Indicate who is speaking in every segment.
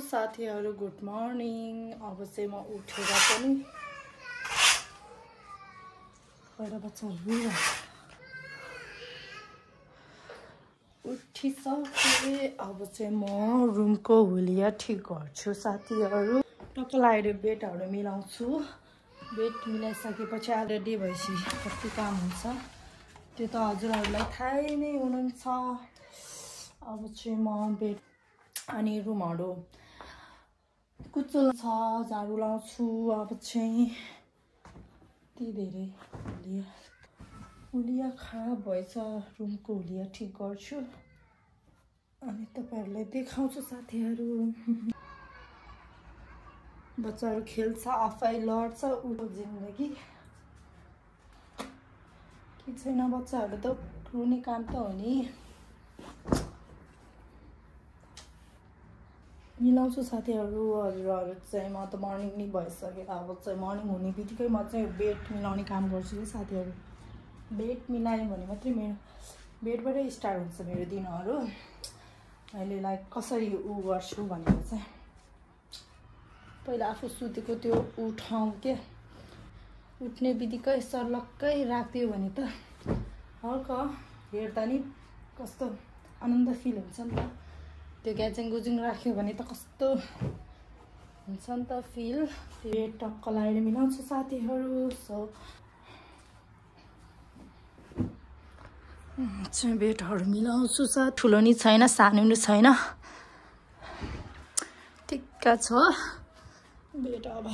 Speaker 1: साथीहरु good morning. अब चाहिँ म उठेर पनि उठिसके। अब चाहिँ म रुमको हुलिया ठिक गर्छु साथीहरु। टक्क लाएर बेडहरु मिलाउँछु। बेड मिलाइसकेपछि रेडी भएपछि कति काम हुन्छ त्यो त हजुरहरुलाई थाहै नै हुनुहुन्छ। अब चाहिँ म बेड अनि रुमहरु कुचल छ झाडु लाउँछु। अब चाहिँ ती धेरै हुलिया खराब भएछ, रुमको हुलिया ठिक गर्छु अनि तपाईहरुलाई देखाउँछु साथीहरु। बच्चाहरु खेल्छ, आफै लड्छ, उठो जिन्दगी के छैन। बच्चाहरु त रुने काम त हो नि। मिलाउँछु साथीहरु। हजुरहरु चाहिँ म त मर्निङ नै भइसक्यो। अब चाहिँ मर्निङ हुने बित्तिकै म चाहिँ बेड मिलाउने काम गर्छु के साथीहरु। बेड मिलाएँ भने मात्रै मेरो बेडबाटै स्टार्ट हुन्छ मेरो दिनहरु। मैले लाइक कसरी गर्छु भनेर चाहिँ पहिला आफू सुतेको त्यो उठाउँ के। उठ्ने बित्तिकै सर्लक्कै राख्दियो भने त हल्क हेर्दा नि कस्तो आनन्द फिल हुन्छ नि त। त्यो ग्याजिङ गुजिङ राख्यो भने त कस्तो हुन्छ नि त फिल। बेड टक्क लाएर मिलाउँछु साथीहरु। सो चाहिँ बेडहरु मिलाउँछु ठुलो नि छैन सानो नि छैन, ठिक्क छ बेड। अब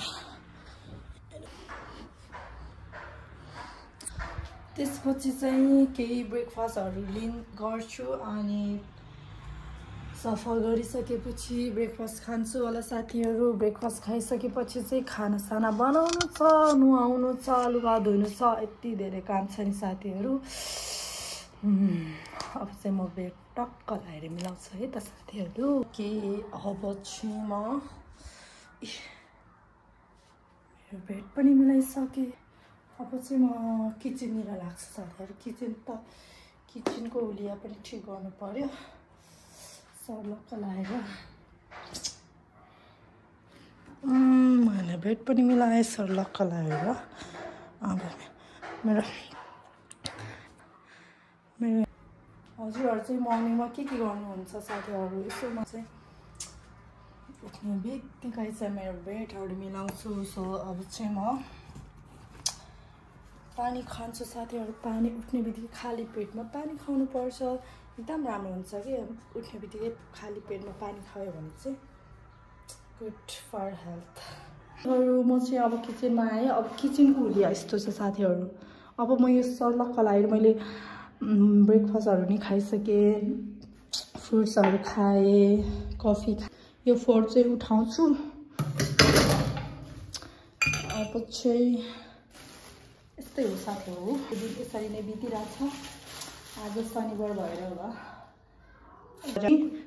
Speaker 1: त्यसपछि चाहिँ केही ब्रेकफास्टहरु गर्छु अनि सफा गरिसकेपछि ब्रेकफास्ट खान्छु होला साथीहरु। ब्रेकफास्ट खाइसकेपछि चाहिँ खानासाना बनाउनु छ, नुहाउनु छ, लुगा धुनु छ, यति धेरै काम छ नि साथीहरु। अब चाहिँ म बेड टक्क लाएर मिलाउँछु है त साथीहरु। के अब चाहिँ म मेरो बेड पनि मिलाइसके। अब चाहिँ म किचनतिर लाग्छु साथीहरु। किचनको हुलिया पनि ठिक गर्नु पर्यो। सर्लक्क लाएर मैले बेड पनि मिलाएँ सर्लक्क लाएर। अब मेरो हजुरहरु चाहिँ मर्निङमा के गर्नुहुन्छ साथीहरु। यसो म चाहिँ उठ्ने बित्तिकै चाहिँ मेरो बेडहरु मिलाउँछु। सो अब चाहिँ म पानी खान्छु साथीहरु। पानी उठ्ने बित्तिकै खाली पेटमा पानी खानु पर्छ, एकदम राम्रो हुन्छ के। उठ्ने बित्तिकै खाली पेटमा पानी खायो भने चाहिँ गुड फर हेल्थ। म चाहिँ अब किचनमा आएँ। अब किचनको हुलिया यस्तो छ साथीहरु। अब म यो सर्लक्क लाएर मैले ब्रेकफास्टहरु नि खाइसकेँ, फ्रुट्सहरु खाएँ, कफी खाएँ। यो फोर चाहिँ उठाउँछु। अब चाहिँ यस्तै हो साथीहरु। दिन यसरी नै बितिरहेछ। आज शनिबार भएर होला।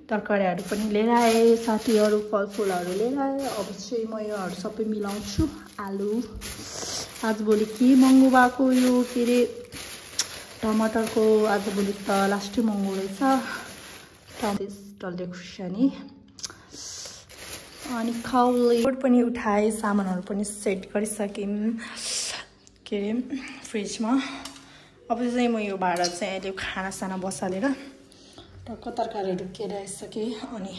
Speaker 1: तरकारीहरु पनि लिएर आएँ साथीहरु, फलफुलहरु लिएर आएँ। अब चाहिँ म योहरु सबै मिलाउँछु। आलु आजभोलि के महँगो भएको यो के रे टमाटरको आजभोलि त लास्टै महँगो रहेछ। डल्ले खुर्सानी अनि खाउले पनि उठाएँ। सामानहरु पनि सेट गरिसकेँ के रे फ्रिजमा। अब चाहिँ म यो भाँडा चाहिँ अहिले खानासाना बसालेर टक्क तरकारीहरु केर आइसके अनि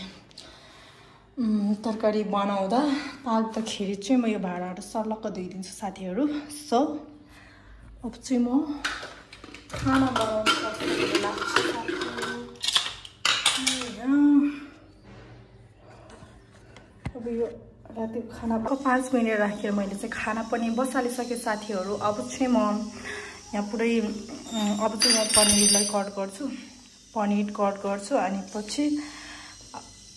Speaker 1: तरकारी बनाउँदा पाक्दाखेरि चाहिँ म यो भाँडाहरु सर्लक्क धोइदिन्छु साथीहरु। सो अब चाहिँ म खाना बनाउनु लाग्छु। अब यो रातिको खाना 5 मिनेट राखेर मैले चाहिँ खाना पनि बसालिसके साथीहरु। अब चाहिँ म यहाँ पुरै अब चाहिँ म पनिरलाई कट गर्छु। पनिर कट गर्छु अनि पछि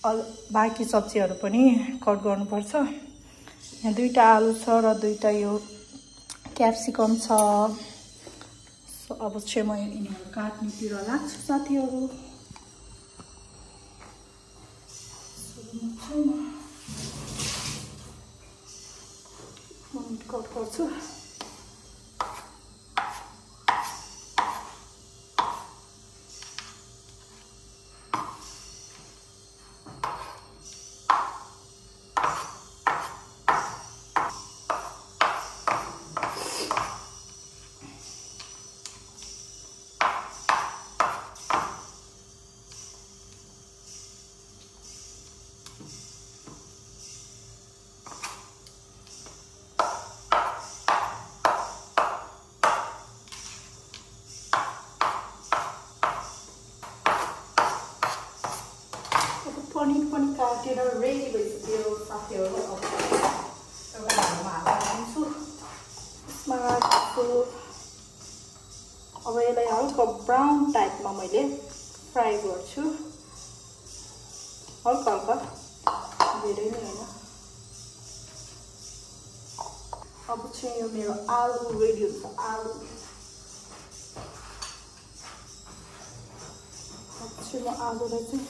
Speaker 1: बाँकी सब्जीहरु पनि कट गर्नुपर्छ। यहाँ दुईटा आलु छ र दुईटा यो क्याप्सिकम छ। सो अब चाहिँ म यिनीहरु काट्नुतिर लाग्छु साथीहरु। कट गर्छु। पनि काटेर रेडी भइसक्यो साथीहरू। अब एउटा भाँडामा हालिदिन्छु। यसमा राख्छु। अब यसलाई हल्का ब्राउन टाइपमा मैले फ्राई गर्छु। हल्का हल्का, धेरै नै होइन। अब चाहिँ यो मेरो आलु रेडी हुन्छ। आलु अब चाहिँ म आलुलाई चाहिँ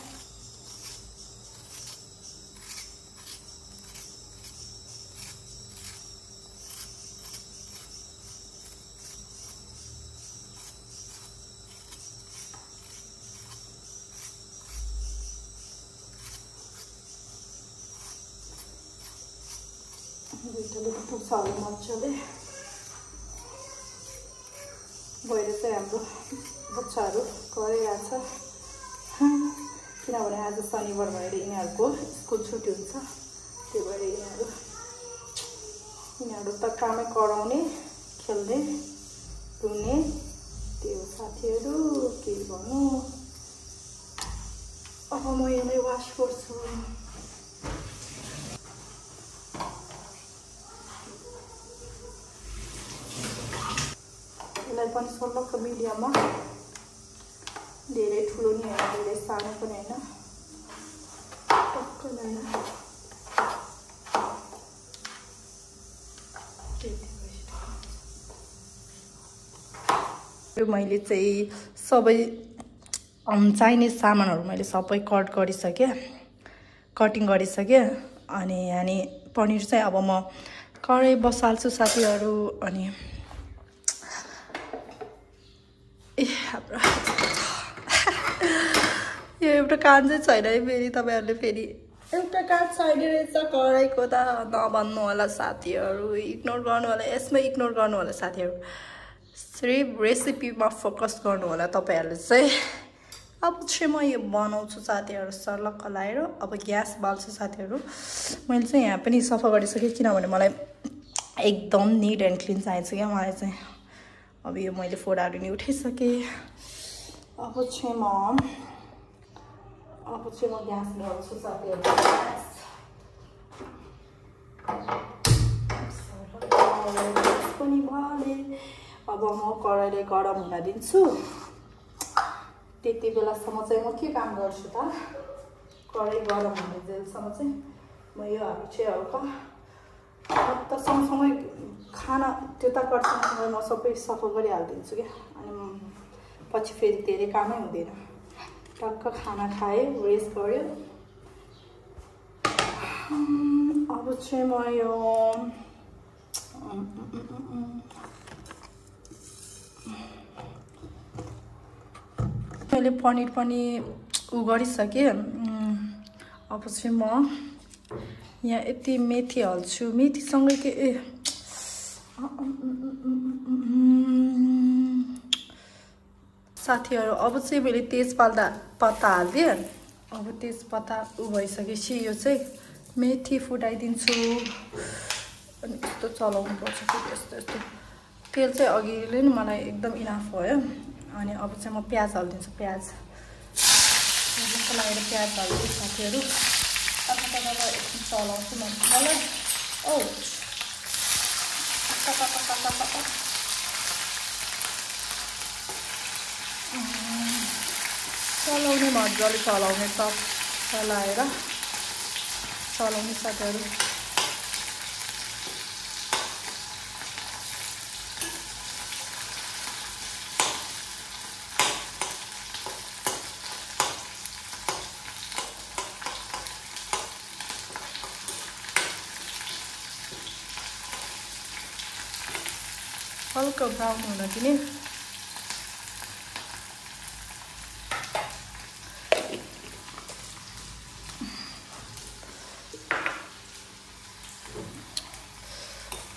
Speaker 1: दुईटाले पुग्छ होला मजाले भएर चाहिँ हाम्रो बच्चाहरू गरिरहेछ किनभने आज शनिबार भएर यिनीहरूको स्कुल छुट्टी हुन्छ। त्यो भएर यिनीहरू त कामै कराउने खेल्ने रुने त्यो साथीहरू के गर्नु। अब म यसलाई वास गर्छु। यसलाई पनि सल्लको मिडियममा, धेरै ठुलो नि होइन धेरै सानो पनि होइन, टक्क होइन। मैले चाहिँ सबै चाहिने सामानहरू मैले सबै कटिङ गरिसकेँ। अनि यहाँ पनिर चाहिँ अब म कराई बसाल्छु साथीहरू। अनि हाम्रो यो एउटा कान चाहिँ छैन है फेरि तपाईँहरूले फेरि एउटा कान छैन रहेछ कराईको त नभन्नु होला साथीहरू। इग्नोर गर्नु होला, यसमा इग्नोर गर्नु होला साथीहरू। सिर्फ रेसिपीमा फोकस गर्नु होला तपाईँहरूले चाहिँ। अब चाहिँ म यो बनाउँछु साथीहरू सर्लक्क लाएर। अब ग्यास बाल्छु साथीहरू। मैले चाहिँ यहाँ पनि सफा गरिसकेँ किनभने मलाई एकदम निट एन्ड क्लिन चाहिन्छ क्या मलाई चाहिँ। अब यो मैले फोडाहरू नि उठाइसकेँ। अब चाहिँ म ग्यास बाल्छु साथीहरू। पनि बाले। अब म कराईले गरम हुन दिन्छु। त्यति बेलासम्म चाहिँ म के काम गर्छु त, कराई गरम हुने जेलसम्म चाहिँ म योहरू चाहिँ हल्का त सँगसँगै खाना त्यो त गर्छसँगै म सबै सफा गरिहालिदिन्छु क्या। अनि पछि फेरि धेरै कामै हुँदैन। टक्क खाना खायो, रेस्ट गऱ्यो। अब चाहिँ म यो मैले पनिर पनि गरिसकेँ। अब चाहिँ म यहाँ यति मेथी हाल्छु। मेथीसँगै के साथीहरू अब चाहिँ मैले तेजपत्ता हालिदिएँ। अब तेजपत्ता भइसकेपछि यो चाहिँ मेथी फुटाइदिन्छु। अनि यस्तो चलाउनु पर्छ कि यस्तो यस्तो। तेल चाहिँ अघिले नि मलाई एकदम इनाफ भयो। अनि अब चाहिँ म प्याज हालिदिन्छु। प्याज जस्तो लागेर प्याज हालिदिएँ साथीहरू। एकछिन चलाउँछु मलाई। चलाउने मजाले चलाउने चलाएर चलाउने साथीहरू। हल्का ब्राउन हुन दिने।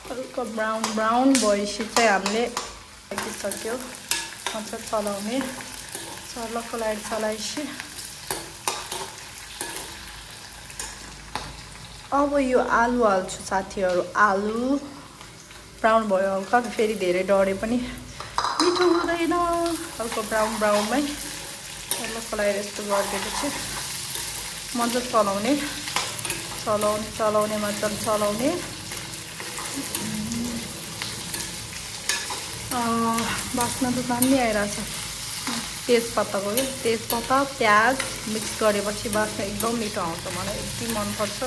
Speaker 1: हल्का ब्राउन भएपछि चाहिँ हामीले सक्यो मजा चलाउने। सर्लक्क लाइट चलाएपछि अब यो आलु हाल्छु साथीहरू। आलु ब्राउन भयो हल्का, फेरि धेरै डढे पनि मिठो हुँदैन। हल्का ब्राउनमै सर्लक्क लाइट यस्तो गरिदिएपछि मजाले चलाउने मजाले चलाउने बास्ना त दामी आइरहेछ तेजपत्ताको के तेजपत्ता प्याज मिक्स गरेपछि बास्ना एकदम मिठो आउँछ मलाई यति मनपर्छ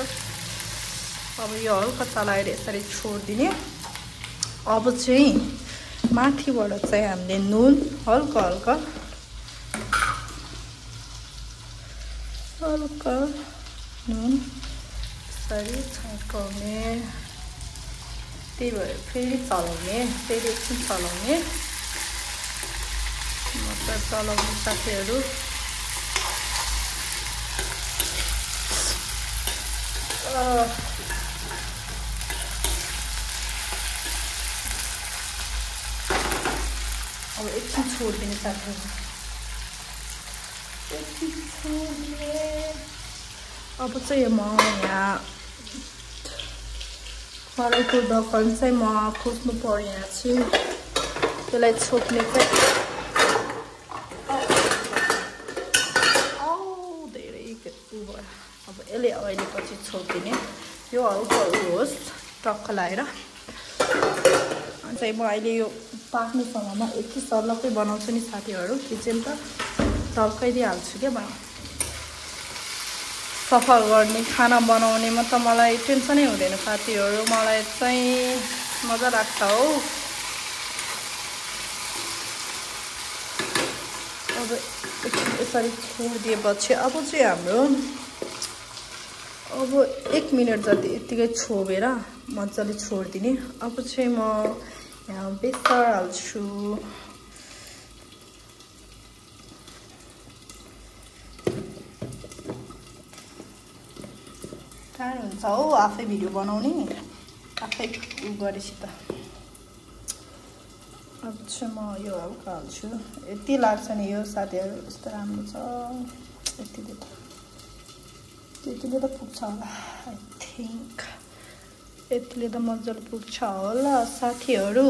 Speaker 1: अब यो हल्का चलाएर यसरी छोडिदिने अब चाहिँ माथिबाट चाहिँ हामीले नुन हल्का नुन यसरी छर्काउने त्यही भएर फेरि चलाउने फेरि एकछिन चलाउने मजाले चलाउने साथीहरू अब एकछिन छोडिदिने साथीहरू एकछिन छोडिदिने अब चाहिँ म यहाँ कराईको ढक्कन चाहिँ म खोज्नु पर्यो यहाँ चाहिँ त्यसलाई छोप्ने चाहिँ धेरै भयो अब यसले अहिले पछि छोपिदिने यो हल्का होस् टक्क लाएर अनि चाहिँ म अहिले यो पाक्ने समयमा यति सर्लक्कै बनाउँछु नि साथीहरू किचन त टल्काइदिइहाल्छु क्या सफा गर्ने खाना बनाउनेमा त मलाई टेन्सनै हुँदैन साथीहरू मलाई चाहिँ मजा लाग्छ हो अब यसरी छोडिदिएपछि अब चाहिँ हाम्रो अब 1 मिनट जति यतिकै छोपेर मजाले छोडिदिने अब चाहिँ म यहाँ बेसार हाल्छु टाढो हुन्छ हो आफै भिडियो बनाउने आफै गरेपछि त अब चाहिँ म यो हल्का हाल्छु यति लाग्छ नि यो साथीहरू यस्तो राम्रो छ यतिले त पुग्छ होला आई थिङ्क यतिले त मजाले पुग्छ होला साथीहरू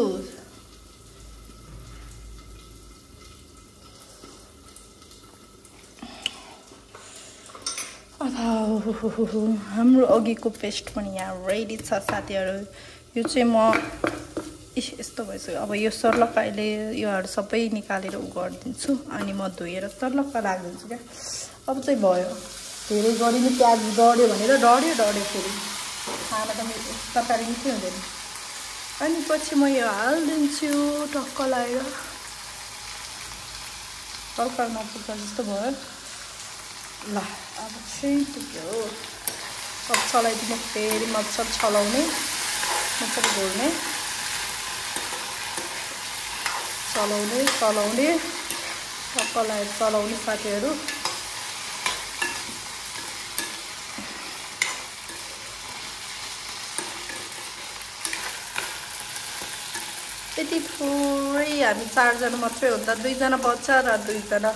Speaker 1: हाम्रो अघिको पेस्ट पनि यहाँ रेडी छ साथीहरू यो चाहिँ म यस्तो भइसक्यो अब यो सर्लक्क अहिले योहरू सबै निकालेर गरिदिन्छु अनि म धोएर सर्लक्क राखिदिन्छु क्या अब चाहिँ भयो धेरै गरिने प्याज डढ्यो भनेर डढ्यो फेरि खाना त तरकारी मिठै हुँदैन अनि पछि म यो हालिदिन्छु टक्क लगाएर हल्का नपुग्छ जस्तो भयो ल अब चाहिँ पुग्यो अब चलाइदिने फेरि मजाले चलाउने मजाले घोल्ने चलाउने टक्क लगाएर चलाउने साथीहरू त्यति थोरै हामी 4 जना मात्रै हो त 2 जना बच्च र 2 जना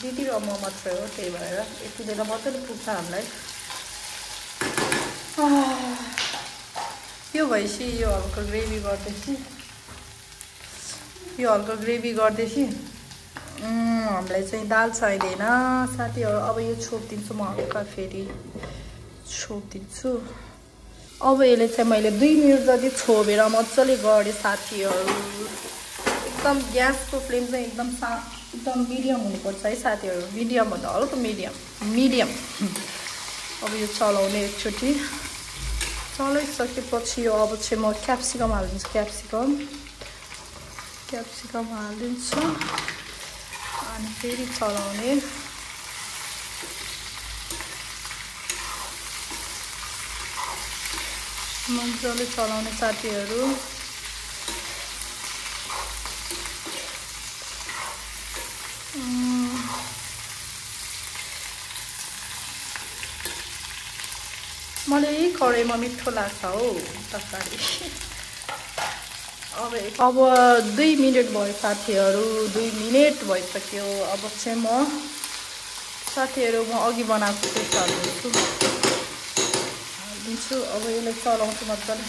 Speaker 1: दिदी र म मात्रै हो त्यही भएर यति बेला मजाले पुग्छ हामीलाई यो भएपछि यो हल्का ग्रेभी गर्दैछु हामीलाई चाहिँ दाल चाहिँदैन साथीहरू अब यो छोपिदिन्छु म हल्का फेरि छोपिदिन्छु अब यसले चाहिँ मैले 2 मिनट जति छोपेर मजाले गरेँ साथीहरू एकदम ग्यासको फ्लेम चाहिँ एकदम मिडियम हुनुपर्छ है साथीहरू मिडियम भन्दा हल्का मिडियम अब यो चलाउने एकचोटि चलाइसकेपछि यो अब चाहिँ म क्याप्सिकम हालिदिन्छु क्याप्सिकम हालिदिन्छु अनि फेरि चलाउने मजाले चलाउने साथीहरू मलाई यही कराईमा मिठो लाग्छ हो तरकारी अब 2 मिनट भयो साथीहरू 2 मिनट भइसक्यो अब चाहिँ म साथीहरू म अघि बनाएको पेस्ट हालिदिन्छु अब यसलाई चलाउँछु मजाले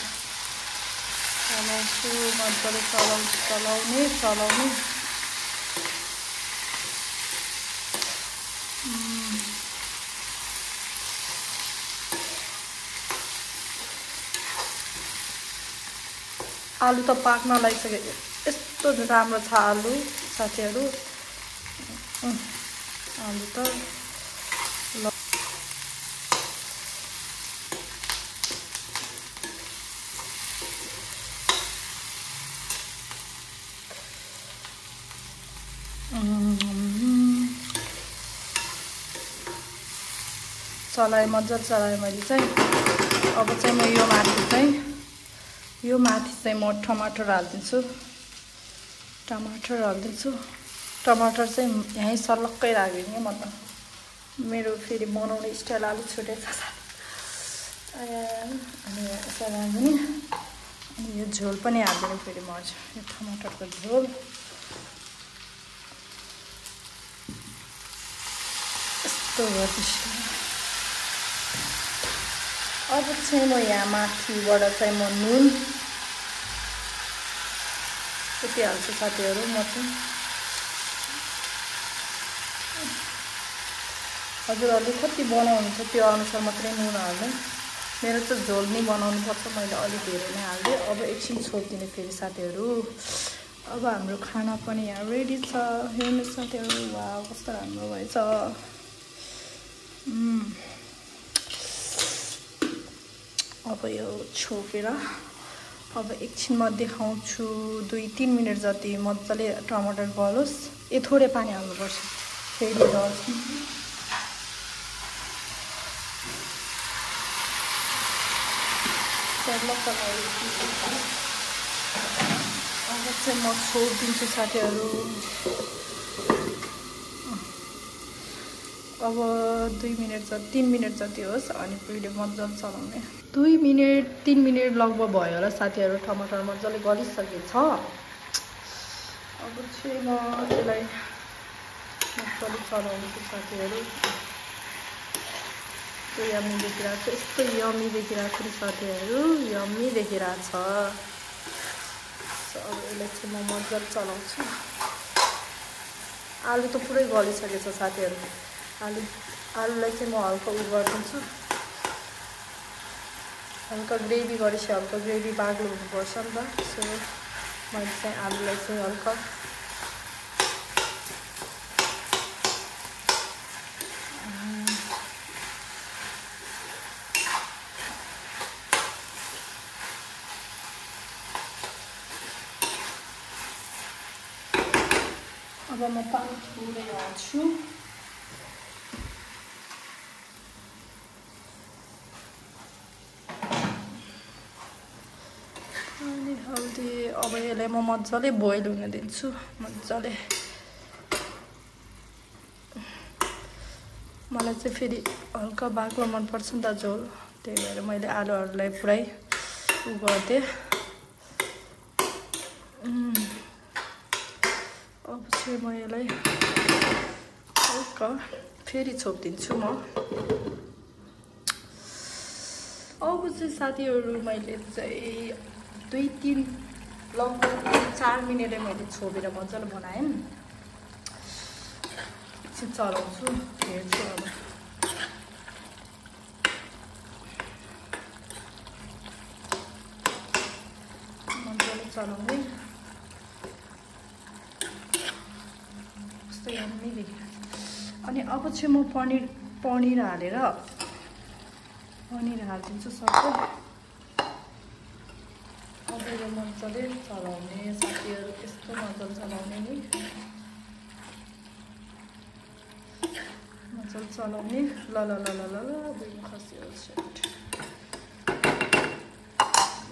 Speaker 1: चलाउने आलु त पाक्न लागिसक्यो। यस्तो राम्रो छ आलु साथीहरू। आलु त चलाएँ, मजाले चलाएँ मैले चाहिँ। अब चाहिँ म यो माथि चाहिँ म टमाटर हालिदिन्छु। टमाटर चाहिँ यहीँ सर्लक्कै राखिदिने म त। मेरो फेरि बनाउने स्टाइल अलिक छुटेको छ। अनि यसो राखिदिने। अनि यो झोल पनि हालिदिने फेरि म यो टमाटरको झोल। यस्तो गर्दैछु। अब चाहिँ म यहाँ माथिबाट चाहिँ म नुन यति हाल्छु साथीहरू। म चाहिँ हजुरहरूले कति बनाउनुहुन्छ त्यो अनुसार मात्रै नुन हाल्ने। मेरो चाहिँ झोल नै बनाउनुपर्छ, मैले अलिक धेरै नै हाल्दिएँ। अब एकछिन छोपिदिने फेरि साथीहरू। अब हाम्रो खाना पनि यहाँ रेडी छ। हेर्नुहोस् साथीहरू, वाह कस्तो राम्रो भएछ। अब यो छोपेर अब एकछिन म देखाउँछु। 2-3 मिनट जति मजाले टमाटर गलोस्। थोरै पानी हाल्नुपर्छ फेरि रस। अब चाहिँ म छोडिदिन्छु साथीहरू। अब 2 मिनट जति 3 मिनट जति होस् अनि भिडियो मजाले चलाउने। 2-3 मिनट लगभग भयो होला साथीहरू। टमाटर मजाले गलिसकेछ। अब चाहिँ म त्यसलाई मजाले चलाउँछु साथीहरू। यस्तो यम्मी देखिरहेको छ, यस्तो यम्मी देखिरहेको छ साथीहरू, यम्मी देखिरहेको छ। अब यसलाई चाहिँ म मजाले चलाउँछु। आलु त पुरै गलिसकेछ साथीहरू। आलुलाई चाहिँ म हल्का गरिदिन्छु। हल्का ग्रेभी गरेपछि हल्का ग्रेभी बाक्लो हुनुपर्छ नि त। सो मैले चाहिँ आलुलाई चाहिँ हल्का अब म पानी थोरै हाल्छु। अनि हल्दी। अब यसलाई म मजाले बोइल हुन दिन्छु। मजाले मलाई चाहिँ फेरि हल्का बाक्लो मनपर्छ नि त झोल, त्यही भएर मैले आलुहरूलाई पुरै गरिदिएँ। अब चाहिँ म यसलाई हल्का फेरि छोपिदिन्छु म। अब चाहिँ साथीहरू मैले चाहिँ 2-3 लगभग 4 मिनटै मैले छोपेर मजाले बनाएँ। एकछिन चलाउँछु, हेर्छु। अब मजाले चलाउने। कस्तो यम्मी देखिरहेको छ। अनि अब चाहिँ म पनिर हालिदिन्छु सबै। अब यो मजाले चलाउने साथीहरू, यस्तो मजाले चलाउने नि, मजाले चलाउने। ल दुई खस्यो सेट।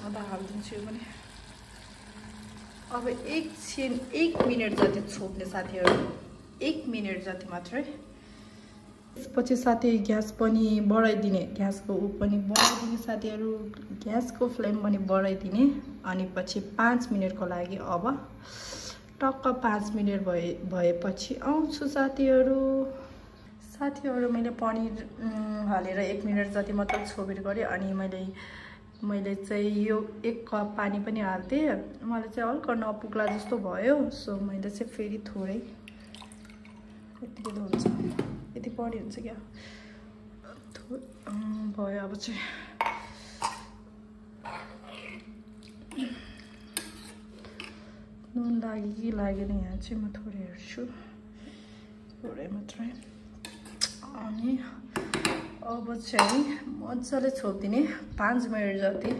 Speaker 1: अब हालिदिन्छु यो पनि। अब एकछिन 1 मिनट जति छोप्ने साथीहरू, 1 मिनट जति मात्रै। त्यसपछि साथी ग्यास पनि बढाइदिने, ग्यासको पनि बढाइदिने साथीहरू। ग्यासको फ्लेम पनि बढाइदिने। अनि पछि 5 मिनटको लागि अब टक्क 5 मिनट भएपछि आउँछु साथीहरू। मैले पनिर हालेर 1 मिनट जति मात्र छोपेर गरेँ। अनि मैले चाहिँ यो 1 कप पानी पनि हाल्दिएँ। मलाई चाहिँ हल्का नपुग्ला जस्तो भयो। सो मैले चाहिँ फेरि थोरै यतिकै हुन्छ, यति बढी हुन्छ क्या भयो। अब चाहिँ लाग्यो कि लागेन यहाँ चाहिँ म थोरै हेर्छु थोरै मात्रै अनि अब चाहिँ मजाले छोपिदिने 5 मिनट जति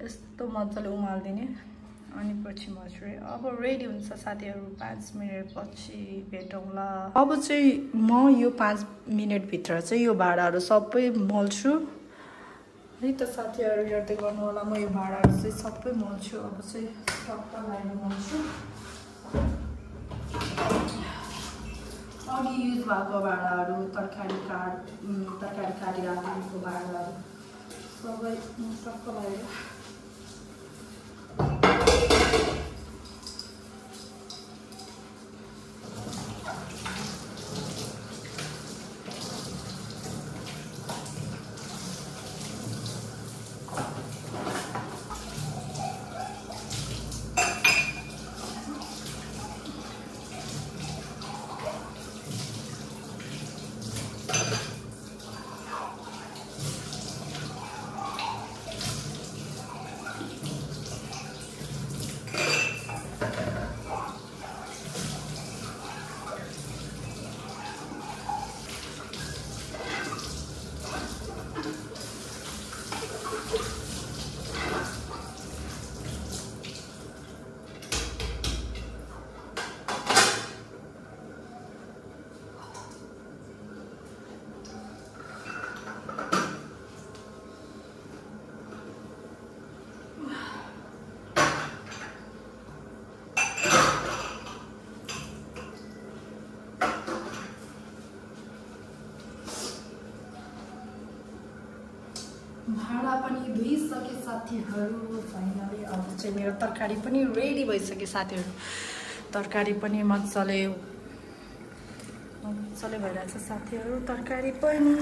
Speaker 1: यस्तो मजाले उमाल्दिने अनि पछि म चाहिँ अब रेडी हुन्छ साथीहरु 5 मिनट पछि भेटौँला अब चाहिँ म यो 5 मिनट भित्र चाहिँ यो भाँडाहरु सबै मोल्छु है त साथीहरु हेर्दै गर्नु होला म यो भाँडाहरु चाहिँ सबै मोल्छु अब चाहिँ टक्क लाएर मोल्छु अघि युज भएको भाँडाहरु तरकारी काटिराखेको भाँडाहरु सबै टक्क लाएर भाँडा पनि धुइसके साथीहरु फाइनली अब चाहिँ मेरो तरकारी पनि रेडी भइसक्यो साथीहरु तरकारी पनि मजाले भइरहेछ साथीहरु तरकारी पनि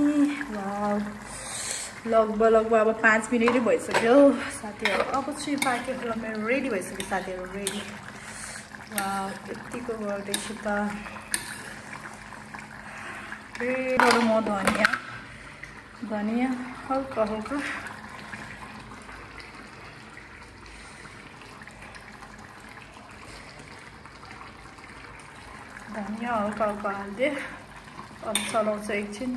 Speaker 1: वाउ लगभग अब 5 मिनेटै भइसक्यो साथीहरु अब चाहिँ पाकेको मेरो रेडी भइसक्यो साथीहरु रेडी वाउ यतिको गर्दैछु त फेरि म धनिया हल्का हाल्दे अब चलाउँछ एकछिन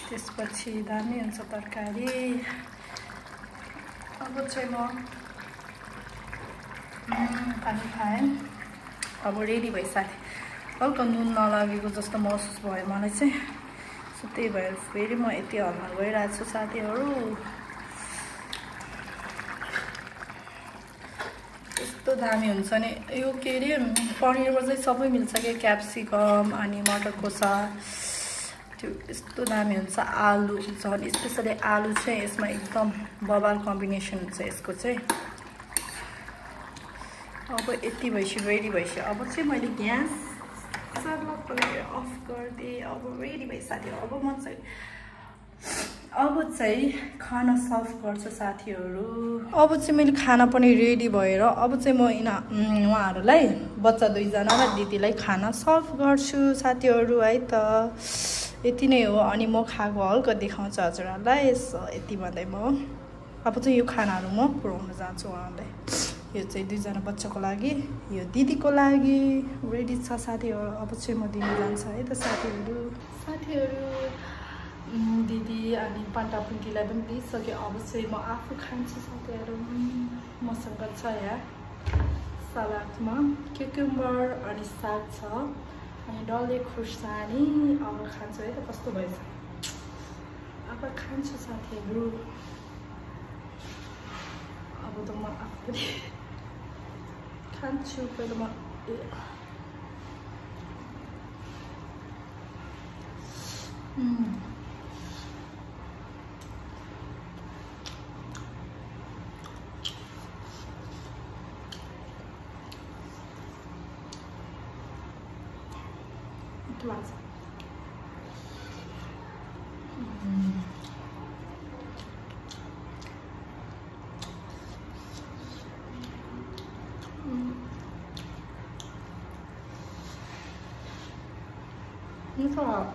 Speaker 1: त्यसपछि दामी हुन्छ तरकारी अब चाहिँ म पानी खाएँ अब रेडी भइसक्यो हल्का नुन नलागेको जस्तो महसुस भयो मलाई चाहिँ सो त्यही भएर फेरि म यति हल्ला गइरहेको छु साथीहरु यस्तो दामी हुन्छ नि यो के रे पनिरमा चाहिँ सबै मिल्छ के क्याप्सिकम अनि मटरको साग त्यो यस्तो दामी हुन्छ आलु झन् स्पेशली आलु चाहिँ यसमा एकदम बबाल कम्बिनेसन हुन्छ यसको चाहिँ अब यति भइसक्यो रेडी भइसक्यो अब चाहिँ मैले ग्यास अफ गरिदिएँ अब रेडी भइसक्यो अब चाहिँ खाना सर्भ गर्छु साथीहरु अब चाहिँ मैले खाना पनि रेडी भएर अब चाहिँ म उहाँहरुलाई बच्चा 2 जनालाई दिदीलाई खाना सर्भ गर्छु साथीहरु है त यति नै हो अनि म खाएको हल्का देखाउँछु हजुरहरुलाई यति भन्दै म अब चाहिँ यो खानाहरु म पुर्याउन जान्छु उहाँहरुलाई यो चाहिँ 2 जना बच्चाको लागि यो दिदीको लागि रेडी छ साथीहरु अब चाहिँ म दिन जान्छ है त साथीहरु दिदी अनि पन्टापुन्टीलाई पनि दिइसके अब चाहिँ म आफू खान्छु साथीहरु मसँग छ यहाँ सलादमा क्युकुम्बर अनि साग छ अनि डल्ले खुर्सानी अब खान्छु है त कस्तो भएछ अब खान्छु साथीहरु अब त म आफू खान्छु पहिला म Classe. Muito bom.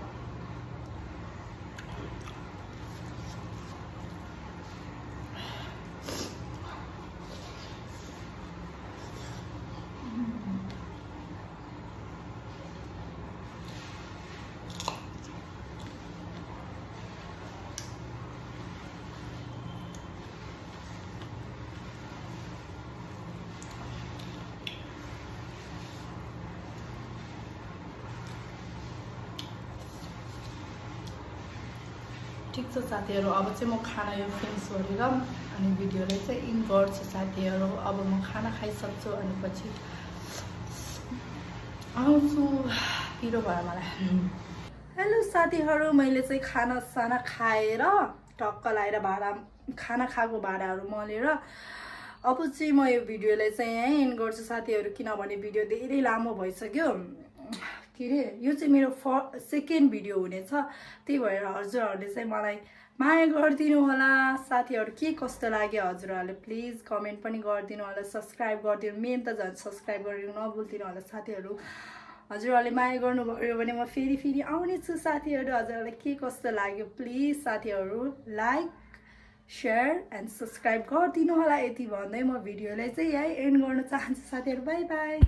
Speaker 1: ठिक छ साथीहरू, अब चाहिँ म खाना यो फिनिस गरेर अनि भिडियोलाई चाहिँ इन गर्छु साथीहरू। अब म खाना खाइसक्छु अनि पछि आउँछु, पिरो भयो मलाई। हेलो साथीहरू, मैले चाहिँ खाना खाएर टक्क लाएर खाना खाएको भाँडाहरू मलेर अब चाहिँ म यो भिडियोलाई चाहिँ यहीँ एन्ड गर्छु साथीहरू, किनभने भिडियो धेरै लामो भइसक्यो। के अरे यो चाहिँ मेरो सेकेन्ड भिडियो हुनेछ, त्यही भएर हजुरहरूले चाहिँ मलाई माया गरिदिनु होला साथीहरू। के कस्तो लाग्यो हजुरहरूले प्लिज कमेन्ट पनि गरिदिनु होला, सब्सक्राइब गरिदिनु, मेन त झन् सब्सक्राइब गरिदिनु नभुल्दिनु होला साथीहरू। हजुरहरूले माया गर्नुभयो भने म फेरि आउने छु साथीहरू। हजुरहरूलाई के कस्तो लाग्यो प्लिज साथीहरू लाइक शेयर एन्ड सब्सक्राइब गरिदिनु होला। यति भन्दै म भिडियोलाई चाहिँ यही एन्ड गर्न चाहन्छु साथीहरू। By by.